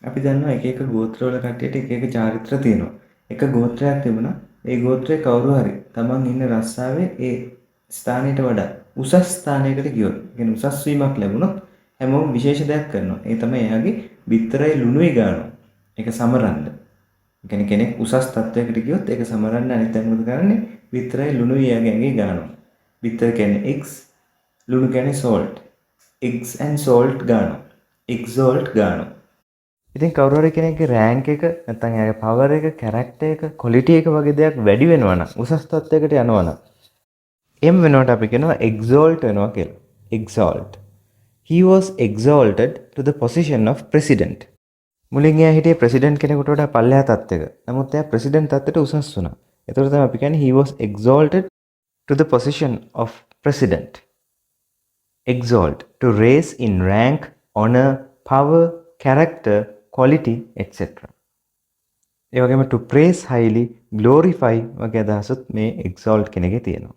අපි දන්නවා එක එක ගෝත්‍රවල කට්ටියට එක එක චාරිත්‍ර තියෙනවා. එක ගෝත්‍රයක් තිබුණා. ඒ ගෝත්‍රයේ කවුරු හරි තමන් ඉන්න රස්සාවේ ඒ ස්ථානයට වඩා උසස් ස්ථානයකට ගියොත්, කියන්නේ උසස් වීමක් ලැබුණොත් හැමෝම විශේෂ දෙයක් කරනවා. ඒ තමයි එයාගේ බිත්තරයි ලුණුයි ගානවා. ඒක සමරන්න. ඒ කියන්නේ කෙනෙක් උසස් තත්වයකට ගියොත් ඒක සමරන්න අනිත් අය මොකද කරන්නේ? බිත්තරයි ලුණුයි එයාගේ ඇඟේ ගානවා. බිත්තර කියන්නේ X, ලුණු කියන්නේ salt. Eggs and salt ගානවා. EXALT ගානවා. ඉතින් කවුරු හරි කෙනෙක්ගේ රෑන්ක් එක නැත්නම් එයාගේ පවර් එක, කැරක්ටර් එක, ක්වොලිටි එක වගේ දේවල් වැඩි වෙනවා නම්, උසස් තත්ත්වයකට යනවා නම්, එහෙම වෙනකොට අපි කියනවා exalt වෙනවා කියලා. exalt. He was exalted to the position of president. මුලින් එයා හිටියේ ප්‍රෙසිඩන්ට් කෙනෙකුට වඩා පල්ලෙහා තත්ත්වයක. නමුත් එයා ප්‍රෙසිඩන්ට් තත්ත්වයට උසස් වුණා. ඒතකොට තමයි අපි කියන්නේ he was exalted to the position of president. Exalt, to raise in rank, honor, power, character, quality, etc. ඒ වගේම to praise highly, glorify වගේ අදහසත් මේ exalt කෙනකේ තියෙනවා.